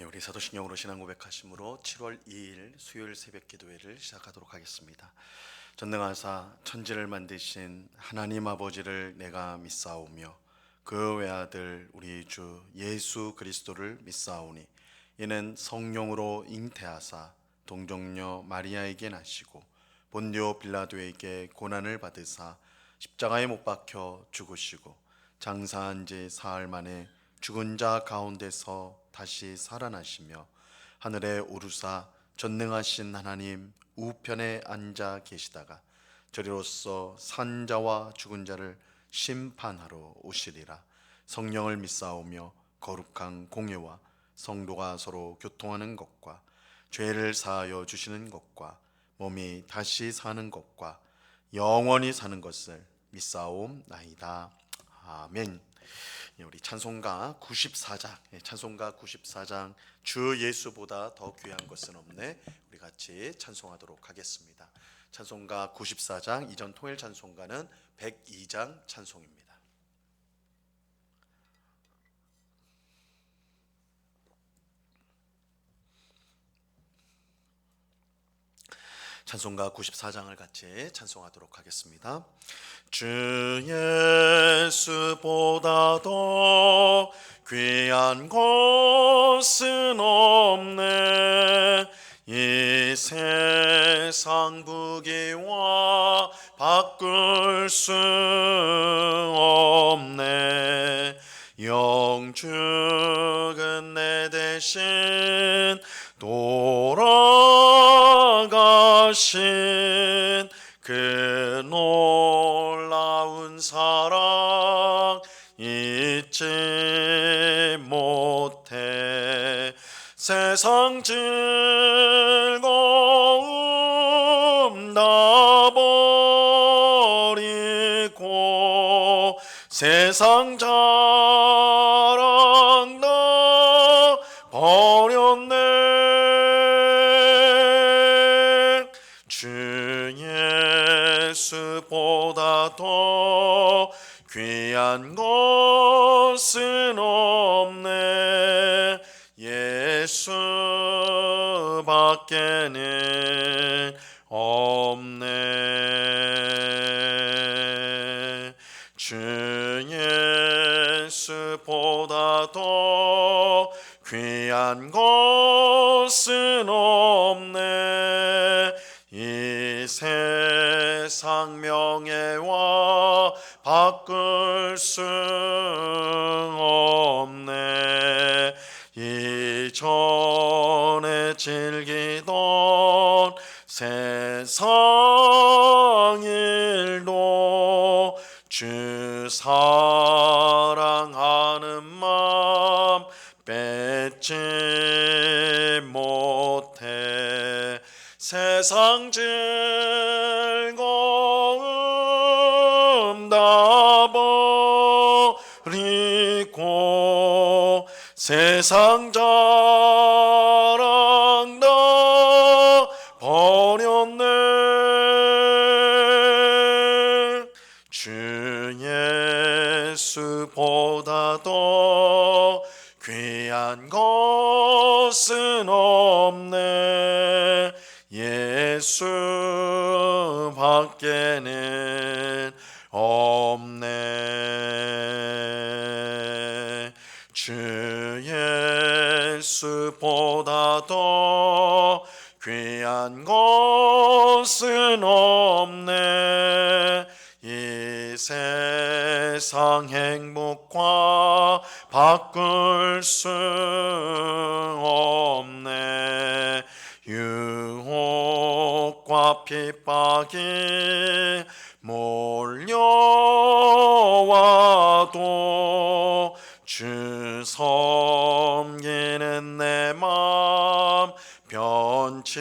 우리 사도신경으로 신앙 고백하심으로 7월 2일 수요일 새벽 기도회를 시작하도록 하겠습니다. 전능하사 천지를 만드신 하나님 아버지를 내가 믿사오며 그 외아들 우리 주 예수 그리스도를 믿사오니 이는 성령으로 잉태하사 동정녀 마리아에게 나시고 본디오 빌라도에게 고난을 받으사 십자가에 못 박혀 죽으시고 장사한 지 사흘 만에 죽은 자 가운데서 다시 살아나시며 하늘에 오르사 전능하신 하나님 우편에 앉아 계시다가 저리로서 산 자와 죽은 자를 심판하러 오시리라. 성령을 믿사오며 거룩한 공예와 성도가 서로 교통하는 것과 죄를 사하여 주시는 것과 몸이 다시 사는 것과 영원히 사는 것을 믿사옵나이다. 아멘. 우리 찬송가 94장, 찬송가 94장 주 예수보다 더 귀한 것은 없네. 우리 같이 찬송하도록 하겠습니다. 찬송가 94장, 이전 통일 찬송가는 102장 찬송입니다. 찬송가 94장을 같이 찬송하도록 하겠습니다. 주 예수보다 더 귀한 것은 없네. 이 세상 부귀와 바꿀 수 없네. 영죽은 내 대신 돌아가신 그 놀라운 사랑 잊지 못해. 세상 즐거움 다 버리고 세상 자랑 다 버렸네. 주 예수보다 더 귀한 것은 없네. 예수밖에는 없네. 주 예수보다 더 귀한 것은 없네. 이 세상 명예와 바꿀 수 없네. 이전에 즐기던 세상 일도 주 사랑하는 마음 뺏지 못해. 세상 즐거움 다 버리고 세상 자랑 다 버렸네. 주 예수보다 더 귀한 것은 없네. 예수밖에는 없네. 주 예수보다 더 귀한 것은 없네. 이 세상 행복과 바꿀 수 없네. 유혹과 핍박이 몰려와도 주 섬기는 내 맘 변치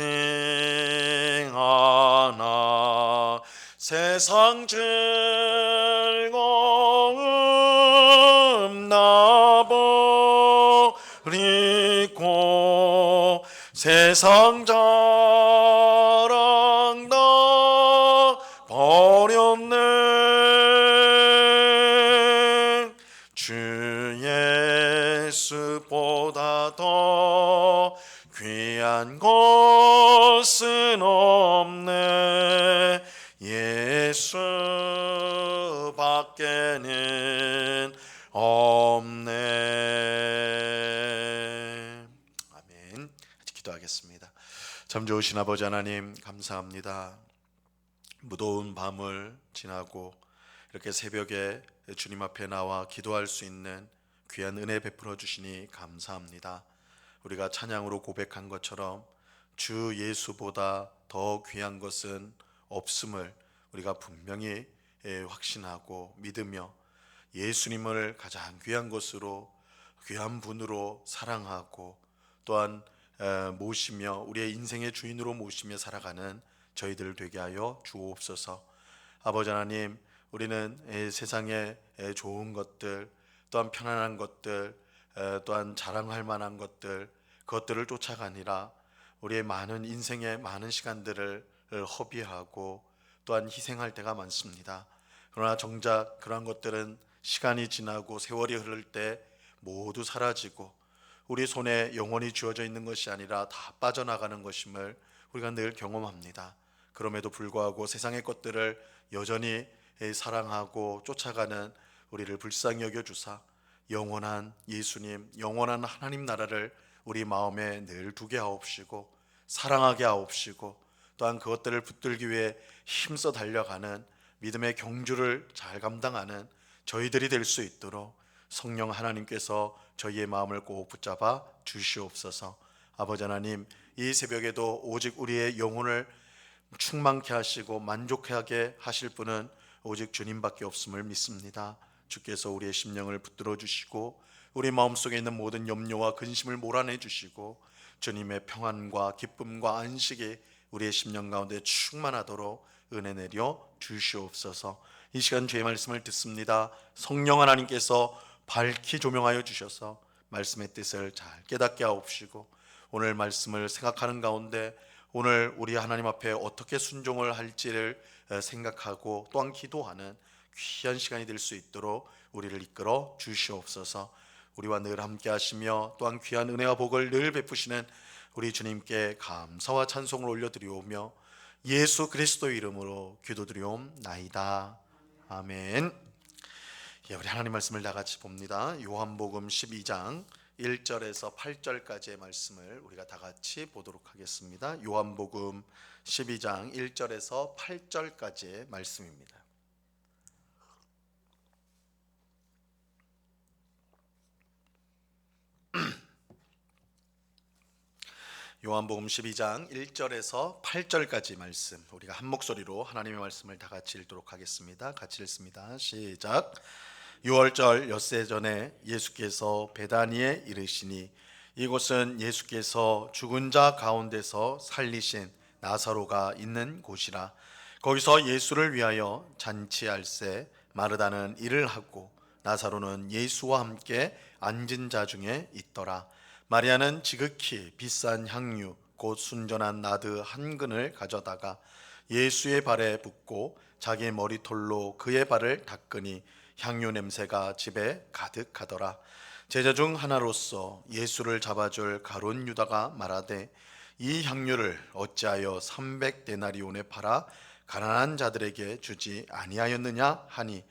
않아. 세상 즐거움 다 버리고 세상 자랑 다 버렸네. 주 예수보다 더 귀한 것은 없네. 예수 밖에는 없네. 아멘. 기도하겠습니다. 참 좋으신 아버지 하나님, 감사합니다. 무더운 밤을 지나고 이렇게 새벽에 주님 앞에 나와 기도할 수 있는 귀한 은혜 베풀어 주시니 감사합니다. 우리가 찬양으로 고백한 것처럼 주 예수보다 더 귀한 것은 없음을 우리가 분명히 확신하고 믿으며 예수님을 가장 귀한 것으로, 귀한 분으로 사랑하고 또한 모시며 우리의 인생의 주인으로 모시며 살아가는 저희들 되게 하여 주옵소서. 아버지 하나님, 우리는 세상에 좋은 것들, 또한 편안한 것들, 또한 자랑할 만한 것들, 그것들을 쫓아가니라 우리의 많은 인생의 많은 시간들을 허비하고 또한 희생할 때가 많습니다. 그러나 정작 그러한 것들은 시간이 지나고 세월이 흐를 때 모두 사라지고 우리 손에 영원히 주어져 있는 것이 아니라 다 빠져나가는 것임을 우리가 늘 경험합니다. 그럼에도 불구하고 세상의 것들을 여전히 사랑하고 쫓아가는 우리를 불쌍히 여겨주사 영원한 예수님, 영원한 하나님 나라를 우리 마음에 늘 두게 하옵시고 사랑하게 하옵시고 또한 그것들을 붙들기 위해 힘써 달려가는 믿음의 경주를 잘 감당하는 저희들이 될 수 있도록 성령 하나님께서 저희의 마음을 꼭 붙잡아 주시옵소서. 아버지 하나님, 이 새벽에도 오직 우리의 영혼을 충만케 하시고 만족하게 하실 분은 오직 주님밖에 없음을 믿습니다. 주께서 우리의 심령을 붙들어 주시고 우리 마음속에 있는 모든 염려와 근심을 몰아내 주시고 주님의 평안과 기쁨과 안식이 우리의 심령 가운데 충만하도록 은혜 내려 주시옵소서. 이 시간 주의 말씀을 듣습니다. 성령 하나님께서 밝히 조명하여 주셔서 말씀의 뜻을 잘 깨닫게 하옵시고 오늘 말씀을 생각하는 가운데 오늘 우리 하나님 앞에 어떻게 순종을 할지를 생각하고 또한 기도하는 귀한 시간이 될 수 있도록 우리를 이끌어 주시옵소서. 우리와 늘 함께 하시며 또한 귀한 은혜와 복을 늘 베푸시는 우리 주님께 감사와 찬송을 올려드리오며 예수 그리스도의 이름으로 기도드리옵나이다. 아멘. 우리 하나님 말씀을 다 같이 봅니다. 요한복음 12장 1절에서 8절까지의 말씀을 우리가 다 같이 보도록 하겠습니다. 요한복음 12장 1절에서 8절까지의 말씀입니다. 요한복음 12장 1절에서 8절까지 말씀, 우리가 한 목소리로 하나님의 말씀을 다 같이 읽도록 하겠습니다. 같이 읽습니다. 시작. 6월절 엿새 전에 예수께서 베다니에 이르시니 이곳은 예수께서 죽은 자 가운데서 살리신 나사로가 있는 곳이라. 거기서 예수를 위하여 잔치할세 마르다는 일을 하고 나사로는 예수와 함께 앉은 자 중에 있더라. 마리아는 지극히 비싼 향유 곧 순전한 나드 한 근을 가져다가 예수의 발에 붓고 자기 머리털로 그의 발을 닦으니 향유 냄새가 집에 가득하더라. 제자 중 하나로서 예수를 잡아줄 가룟 유다가 말하되 이 향유를 어찌하여 300데나리온에 팔아 가난한 자들에게 주지 아니하였느냐 하니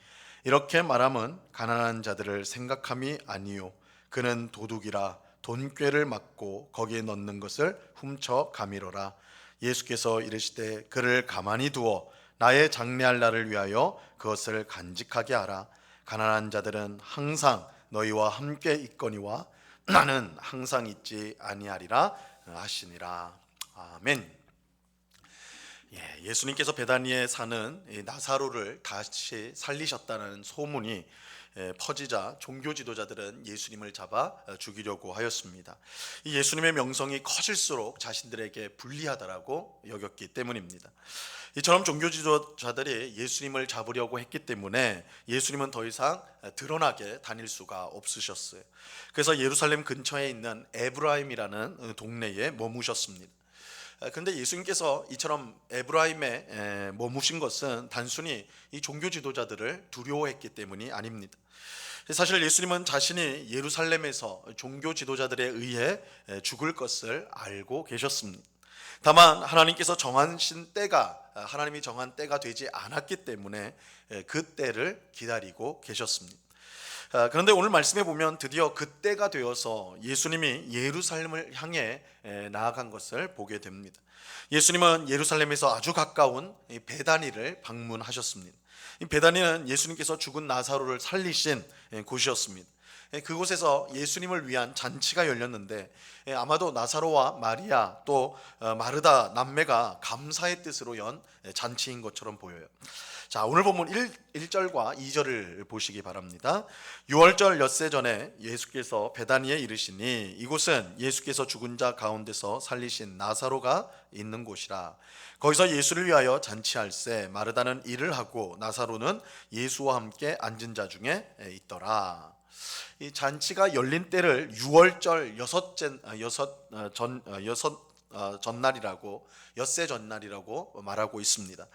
이렇게 말함은 가난한 자들을 생각함이 아니요 그는 도둑이라 돈꾀를 맞고 거기에 넣는 것을 훔쳐 가미로라. 예수께서 이르시되 그를 가만히 두어 나의 장래할 날을 위하여 그것을 간직하게 하라. 가난한 자들은 항상 너희와 함께 있거니와 나는 항상 있지 아니하리라 하시니라. 아멘. 예수님께서 베다니에 사는 나사로를 다시 살리셨다는 소문이 퍼지자 종교 지도자들은 예수님을 잡아 죽이려고 하였습니다. 이 예수님의 명성이 커질수록 자신들에게 불리하다라고 여겼기 때문입니다. 이처럼 종교 지도자들이 예수님을 잡으려고 했기 때문에 예수님은 더 이상 드러나게 다닐 수가 없으셨어요. 그래서 예루살렘 근처에 있는 에브라임이라는 동네에 머무셨습니다. 그런데 예수님께서 이처럼 에브라임에 머무신 것은 단순히 이 종교 지도자들을 두려워했기 때문이 아닙니다. 사실 예수님은 자신이 예루살렘에서 종교 지도자들에 의해 죽을 것을 알고 계셨습니다. 다만 하나님이 정한 때가 되지 않았기 때문에 그 때를 기다리고 계셨습니다. 그런데 오늘 말씀에 보면 드디어 그 때가 되어서 예수님이 예루살렘을 향해 나아간 것을 보게 됩니다. 예수님은 예루살렘에서 아주 가까운 베다니를 방문하셨습니다. 이 베다니는 예수님께서 죽은 나사로를 살리신 곳이었습니다. 그곳에서 예수님을 위한 잔치가 열렸는데 아마도 나사로와 마리아 또 마르다 남매가 감사의 뜻으로 연 잔치인 것처럼 보여요. 자, 오늘 본문 1절과 2절을 보시기 바랍니다. 6월절 엿새 전에 예수께서 베다니에 이르시니 이곳은 예수께서 죽은 자 가운데서 살리신 나사로가 있는 곳이라. 거기서 예수를 위하여 잔치할세 마르다는 일을 하고 나사로는 예수와 함께 앉은 자 중에 있더라. 이 잔치가 열린 때를 6월절 전날이라고 엿새 전날이라고 말하고 있습니다.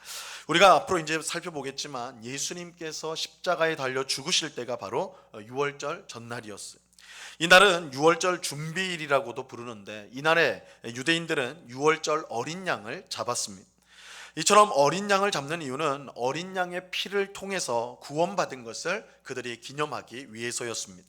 우리가 앞으로 이제 살펴보겠지만 예수님께서 십자가에 달려 죽으실 때가 바로 6월절 전날이었어요. 이날은 6월절 준비일이라고도 부르는데 이날에 유대인들은 6월절 어린 양을 잡았습니다. 이처럼 어린 양을 잡는 이유는 어린 양의 피를 통해서 구원받은 것을 그들이 기념하기 위해서였습니다.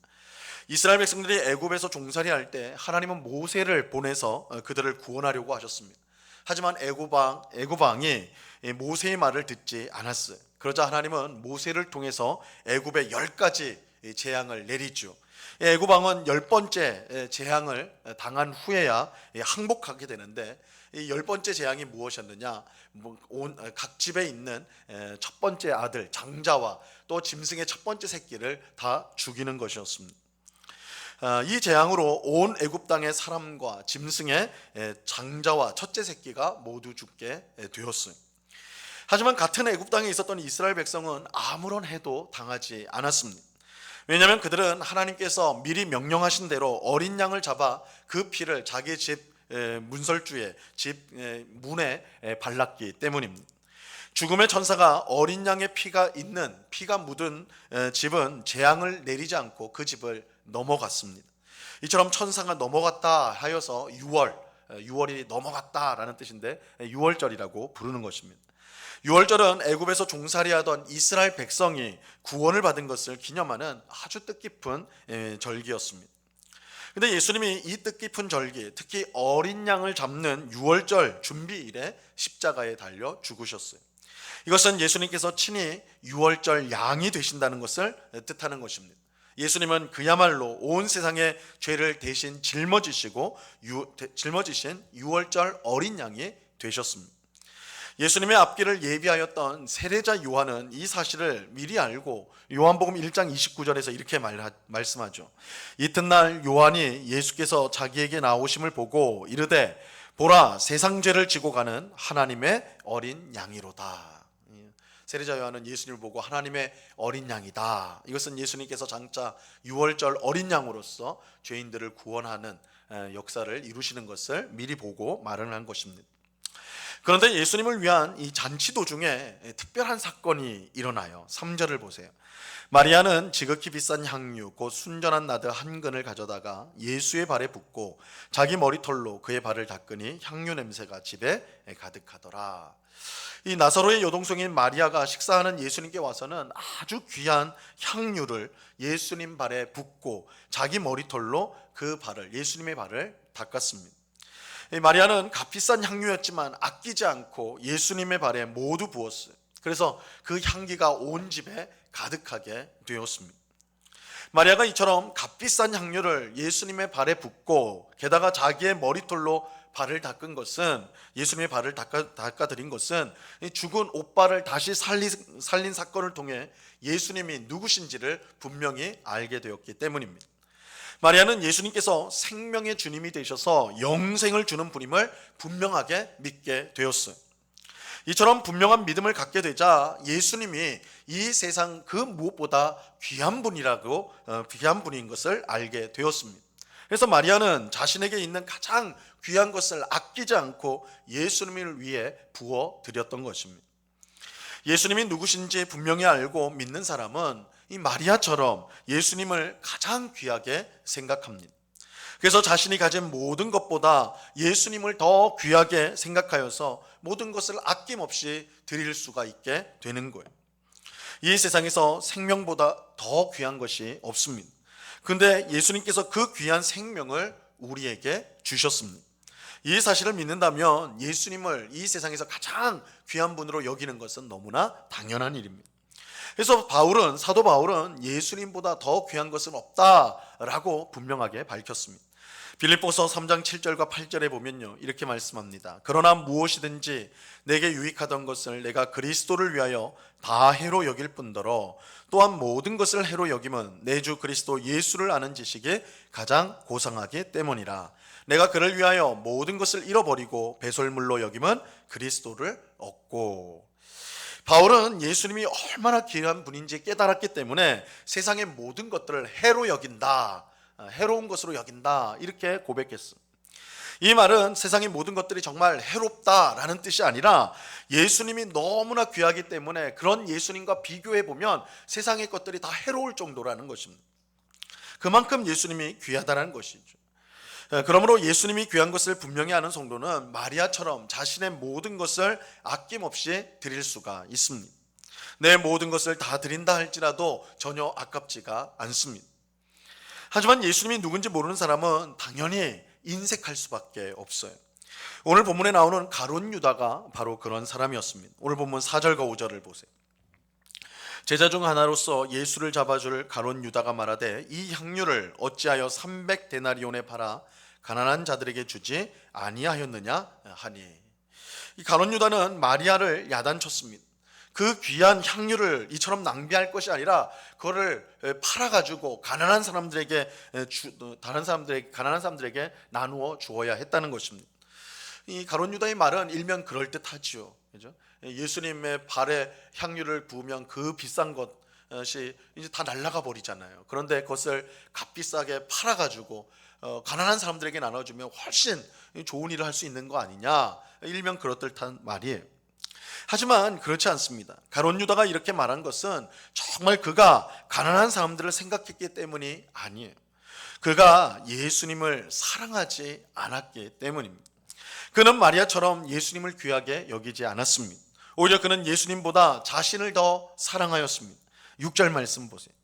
이스라엘 백성들이 애굽에서 종살이할 때 하나님은 모세를 보내서 그들을 구원하려고 하셨습니다. 하지만 애굽왕이 모세의 말을 듣지 않았어요. 그러자 하나님은 모세를 통해서 애굽에 10가지 재앙을 내리죠. 애굽왕은 10번째 재앙을 당한 후에야 항복하게 되는데 이 10번째 재앙이 무엇이었느냐? 각 집에 있는 첫 번째 아들 장자와 또 짐승의 첫 번째 새끼를 다 죽이는 것이었습니다. 이 재앙으로 온 애굽 땅의 사람과 짐승의 장자와 첫째 새끼가 모두 죽게 되었어요. 하지만 같은 애굽 땅에 있었던 이스라엘 백성은 아무런 해도 당하지 않았습니다. 왜냐하면 그들은 하나님께서 미리 명령하신 대로 어린 양을 잡아 그 피를 자기 집 문설주에 집 문에 발랐기 때문입니다. 죽음의 천사가 어린 양의 피가 묻은 집은 재앙을 내리지 않고 그 집을 넘어갔습니다. 이처럼 천사가 넘어갔다 하여서 6월이 넘어갔다라는 뜻인데 6월절이라고 부르는 것입니다. 6월절은 애굽에서 종살이하던 이스라엘 백성이 구원을 받은 것을 기념하는 아주 뜻깊은 절기였습니다. 근데 예수님이 이 뜻깊은 절기, 특히 어린 양을 잡는 6월절 준비일에 십자가에 달려 죽으셨어요. 이것은 예수님께서 친히 6월절 양이 되신다는 것을 뜻하는 것입니다. 예수님은 그야말로 온 세상의 죄를 대신 짊어지신 6월절 어린 양이 되셨습니다. 예수님의 앞길을 예비하였던 세례자 요한은 이 사실을 미리 알고 요한복음 1장 29절에서 이렇게 말씀하죠. 이튿날 요한이 예수께서 자기에게 나오심을 보고 이르되 보라 세상 죄를 지고 가는 하나님의 어린 양이로다. 세례자 요한은 예수님을 보고 하나님의 어린 양이다. 이것은 예수님께서 장차 6월절 어린 양으로서 죄인들을 구원하는 역사를 이루시는 것을 미리 보고 말을 한 것입니다. 그런데 예수님을 위한 이 잔치 도중에 특별한 사건이 일어나요. 3절을 보세요. 마리아는 지극히 비싼 향유 곧 순전한 나드 한 근을 가져다가 예수의 발에 붓고 자기 머리털로 그의 발을 닦으니 향유 냄새가 집에 가득하더라. 이 나사로의 여동생인 마리아가 식사하는 예수님께 와서는 아주 귀한 향유를 예수님 발에 붓고 자기 머리털로 예수님의 발을 닦았습니다. 마리아는 값비싼 향유였지만 아끼지 않고 예수님의 발에 모두 부었어요. 그래서 그 향기가 온 집에 가득하게 되었습니다. 마리아가 이처럼 값비싼 향유를 예수님의 발에 붓고 게다가 자기의 머리털로 발을 닦은 것은 예수님의 발을 닦아드린 것은 죽은 오빠를 다시 살린 사건을 통해 예수님이 누구신지를 분명히 알게 되었기 때문입니다. 마리아는 예수님께서 생명의 주님이 되셔서 영생을 주는 분임을 분명하게 믿게 되었어요. 이처럼 분명한 믿음을 갖게 되자 예수님이 이 세상 그 무엇보다 귀한 분인 것을 알게 되었습니다. 그래서 마리아는 자신에게 있는 가장 귀한 것을 아끼지 않고 예수님을 위해 부어 드렸던 것입니다. 예수님이 누구신지 분명히 알고 믿는 사람은 이 마리아처럼 예수님을 가장 귀하게 생각합니다. 그래서 자신이 가진 모든 것보다 예수님을 더 귀하게 생각하여서 모든 것을 아낌없이 드릴 수가 있게 되는 거예요. 이 세상에서 생명보다 더 귀한 것이 없습니다. 근데 예수님께서 그 귀한 생명을 우리에게 주셨습니다. 이 사실을 믿는다면 예수님을 이 세상에서 가장 귀한 분으로 여기는 것은 너무나 당연한 일입니다. 그래서 사도 바울은 예수님보다 더 귀한 것은 없다라고 분명하게 밝혔습니다. 빌립보서 3장 7절과 8절에 보면요, 이렇게 말씀합니다. 그러나 무엇이든지 내게 유익하던 것을 내가 그리스도를 위하여 다 해로 여길 뿐더러 또한 모든 것을 해로 여김은 내 주 그리스도 예수를 아는 지식이 가장 고상하기 때문이라. 내가 그를 위하여 모든 것을 잃어버리고 배설물로 여김은 그리스도를 얻고. 바울은 예수님이 얼마나 귀한 분인지 깨달았기 때문에 세상의 모든 것들을 해로 여긴다, 해로운 것으로 여긴다, 이렇게 고백했습니다. 이 말은 세상의 모든 것들이 정말 해롭다라는 뜻이 아니라 예수님이 너무나 귀하기 때문에 그런 예수님과 비교해보면 세상의 것들이 다 해로울 정도라는 것입니다. 그만큼 예수님이 귀하다는 것이죠. 그러므로 예수님이 귀한 것을 분명히 아는 성도는 마리아처럼 자신의 모든 것을 아낌없이 드릴 수가 있습니다. 내 모든 것을 다 드린다 할지라도 전혀 아깝지가 않습니다. 하지만 예수님이 누군지 모르는 사람은 당연히 인색할 수밖에 없어요. 오늘 본문에 나오는 가룟 유다가 바로 그런 사람이었습니다. 오늘 본문 4절과 5절을 보세요. 제자 중 하나로서 예수를 잡아줄 가룟 유다가 말하되 이 향유를 어찌하여 300데나리온에 팔아 가난한 자들에게 주지 아니하였느냐 하니. 이 가룟 유다는 마리아를 야단쳤습니다. 그 귀한 향유를 이처럼 낭비할 것이 아니라 그거를 팔아가지고 가난한 사람들에게 가난한 사람들에게 나누어 주어야 했다는 것입니다. 이 가룟 유다의 말은 일면 그럴 듯하지요. 그죠? 예수님의 발에 향유를 부으면 그 비싼 것이 이제 다 날아가 버리잖아요. 그런데 그것을 값비싸게 팔아가지고 가난한 사람들에게 나눠주면 훨씬 좋은 일을 할 수 있는 거 아니냐, 일면 그렇듯한 말이에요. 하지만 그렇지 않습니다. 가룟 유다가 이렇게 말한 것은 정말 그가 가난한 사람들을 생각했기 때문이 아니에요. 그가 예수님을 사랑하지 않았기 때문입니다. 그는 마리아처럼 예수님을 귀하게 여기지 않았습니다. 오히려 그는 예수님보다 자신을 더 사랑하였습니다. 6절 말씀 보세요.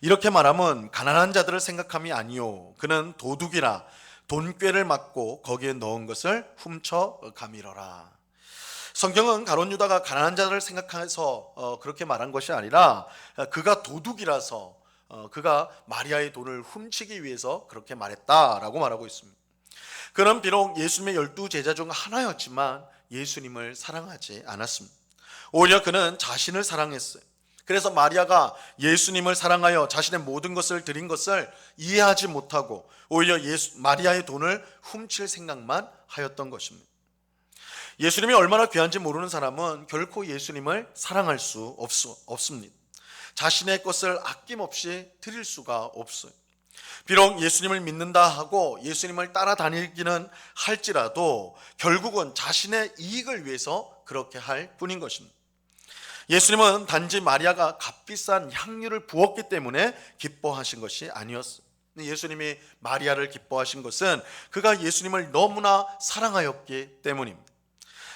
이렇게 말하면 가난한 자들을 생각함이 아니요 그는 도둑이라 돈꾀를 맞고 거기에 넣은 것을 훔쳐 가미러라. 성경은 가룟 유다가 가난한 자들을 생각해서 그렇게 말한 것이 아니라 그가 도둑이라서 그가 마리아의 돈을 훔치기 위해서 그렇게 말했다라고 말하고 있습니다. 그는 비록 예수님의 12제자 중 하나였지만 예수님을 사랑하지 않았습니다. 오히려 그는 자신을 사랑했어요. 그래서 마리아가 예수님을 사랑하여 자신의 모든 것을 드린 것을 이해하지 못하고 오히려 마리아의 돈을 훔칠 생각만 하였던 것입니다. 예수님이 얼마나 귀한지 모르는 사람은 결코 예수님을 사랑할 수 없습니다. 자신의 것을 아낌없이 드릴 수가 없어요. 비록 예수님을 믿는다 하고 예수님을 따라다니기는 할지라도 결국은 자신의 이익을 위해서 그렇게 할 뿐인 것입니다. 예수님은 단지 마리아가 값비싼 향유를 부었기 때문에 기뻐하신 것이 아니었어요. 예수님이 마리아를 기뻐하신 것은 그가 예수님을 너무나 사랑하였기 때문입니다.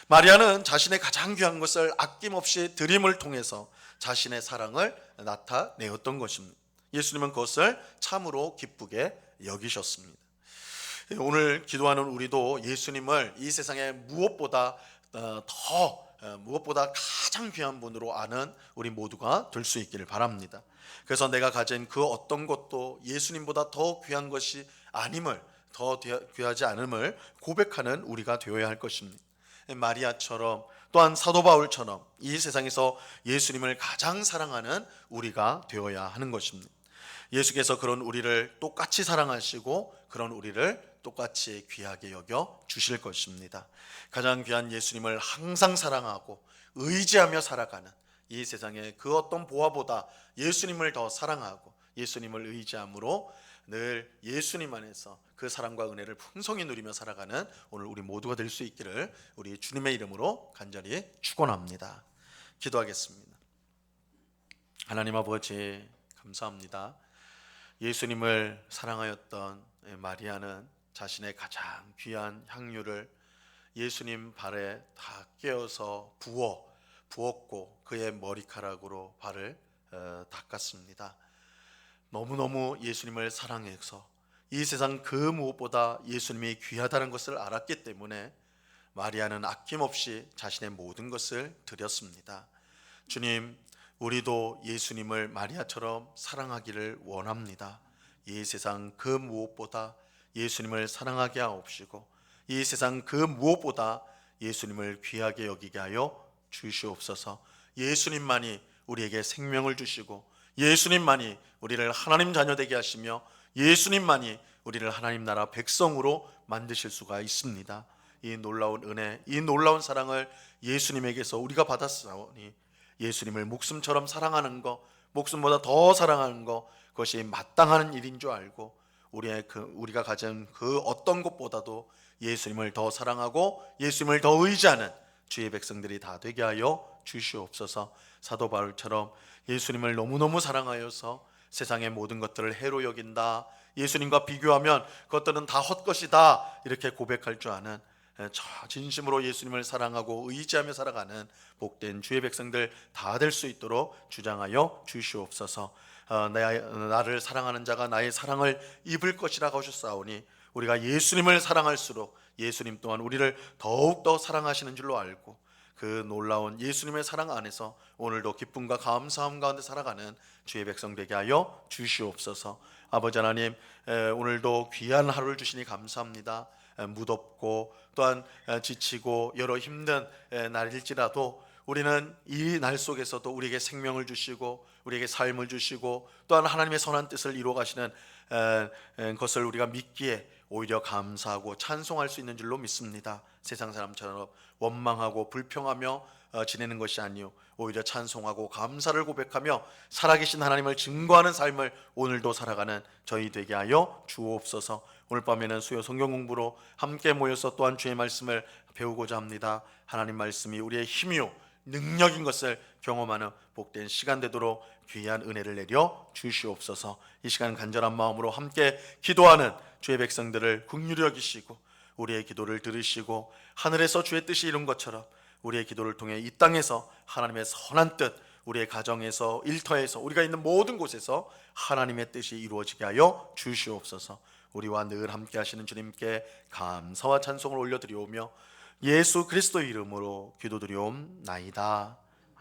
마리아는 자신의 가장 귀한 것을 아낌없이 드림을 통해서 자신의 사랑을 나타내었던 것입니다. 예수님은 그것을 참으로 기쁘게 여기셨습니다. 오늘 기도하는 우리도 예수님을 이 세상에 무엇보다 가장 귀한 분으로 아는 우리 모두가 될 수 있기를 바랍니다. 그래서 내가 가진 그 어떤 것도 예수님보다 더 귀한 것이 아님을, 더 귀하지 않음을 고백하는 우리가 되어야 할 것입니다. 마리아처럼 또한 사도 바울처럼 이 세상에서 예수님을 가장 사랑하는 우리가 되어야 하는 것입니다. 예수께서 그런 우리를 똑같이 사랑하시고 그런 우리를 똑같이 귀하게 여겨 주실 것입니다. 가장 귀한 예수님을 항상 사랑하고 의지하며 살아가는 이 세상의 그 어떤 보화보다 예수님을 더 사랑하고 예수님을 의지함으로 늘 예수님 안에서 그 사랑과 은혜를 풍성히 누리며 살아가는 오늘 우리 모두가 될 수 있기를 우리 주님의 이름으로 간절히 축원합니다. 기도하겠습니다. 하나님 아버지 감사합니다. 예수님을 사랑하였던 마리아는 자신의 가장 귀한 향유를 예수님 발에 다 깨어서 부었고 그의 머리카락으로 발을 닦았습니다. 너무너무 예수님을 사랑해서 이 세상 그 무엇보다 예수님이 귀하다는 것을 알았기 때문에 마리아는 아낌없이 자신의 모든 것을 드렸습니다. 주님, 우리도 예수님을 마리아처럼 사랑하기를 원합니다. 이 세상 그 무엇보다 예수님을 사랑하게 하옵시고 이 세상 그 무엇보다 예수님을 귀하게 여기게 하여 주시옵소서. 예수님만이 우리에게 생명을 주시고 예수님만이 우리를 하나님 자녀 되게 하시며 예수님만이 우리를 하나님 나라 백성으로 만드실 수가 있습니다. 이 놀라운 은혜, 이 놀라운 사랑을 예수님에게서 우리가 받았사오니 예수님을 목숨처럼 사랑하는 것, 목숨보다 더 사랑하는 것, 그것이 마땅한 일인 줄 알고 우리가 가진 그 어떤 것보다도 예수님을 더 사랑하고 예수님을 더 의지하는 주의 백성들이 다 되게 하여 주시옵소서. 사도 바울처럼 예수님을 너무너무 사랑하여서 세상의 모든 것들을 해로 여긴다, 예수님과 비교하면 그것들은 다 헛것이다, 이렇게 고백할 줄 아는 진심으로 예수님을 사랑하고 의지하며 살아가는 복된 주의 백성들 다 될 수 있도록 주장하여 주시옵소서. 나를 사랑하는 자가 나의 사랑을 입을 것이라고 하셨사오니 우리가 예수님을 사랑할수록 예수님 또한 우리를 더욱더 사랑하시는 줄로 알고 그 놀라운 예수님의 사랑 안에서 오늘도 기쁨과 감사함 가운데 살아가는 주의 백성 되게 하여 주시옵소서. 아버지 하나님, 오늘도 귀한 하루를 주시니 감사합니다. 무덥고 또한 지치고 여러 힘든 날일지라도 우리는 이 날 속에서도 우리에게 생명을 주시고 우리에게 삶을 주시고 또한 하나님의 선한 뜻을 이루어 가시는 것을 우리가 믿기에 오히려 감사하고 찬송할 수 있는 줄로 믿습니다. 세상 사람처럼 원망하고 불평하며 지내는 것이 아니요 오히려 찬송하고 감사를 고백하며 살아계신 하나님을 증거하는 삶을 오늘도 살아가는 저희 되게 하여 주옵소서. 오늘 밤에는 수요 성경 공부로 함께 모여서 또한 주의 말씀을 배우고자 합니다. 하나님 말씀이 우리의 힘이요 능력인 것을 경험하는 복된 시간 되도록 귀한 은혜를 내려 주시옵소서. 이 시간 간절한 마음으로 함께 기도하는 주의 백성들을 긍휼히 여기시고 우리의 기도를 들으시고 하늘에서 주의 뜻이 이룬 것처럼 우리의 기도를 통해 이 땅에서 하나님의 선한 뜻, 우리의 가정에서 일터에서 우리가 있는 모든 곳에서 하나님의 뜻이 이루어지게 하여 주시옵소서. 우리와 늘 함께 하시는 주님께 감사와 찬송을 올려드리오며 예수 그리스도의 이름으로 기도드리옵나이다.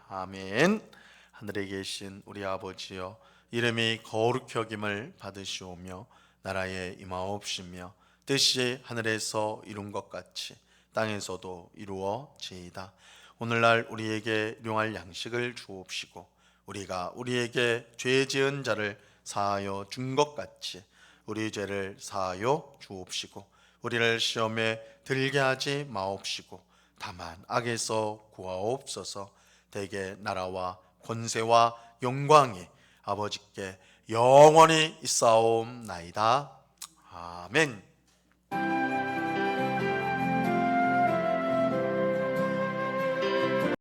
아멘. 하늘에 계신 우리 아버지여, 이름이 거룩히 여김을 받으시오며 나라에 임하옵시며 뜻이 하늘에서 이룬 것 같이 땅에서도 이루어지이다. 오늘날 우리에게 일용할 양식을 주옵시고 우리가 우리에게 죄 지은 자를 사하여 준 것 같이 우리 죄를 사하여 주옵시고 우리를 시험에 들게 하지 마옵시고 다만 악에서 구하옵소서. 대개 나라와 권세와 영광이 아버지께 영원히 있사옵나이다. 아멘.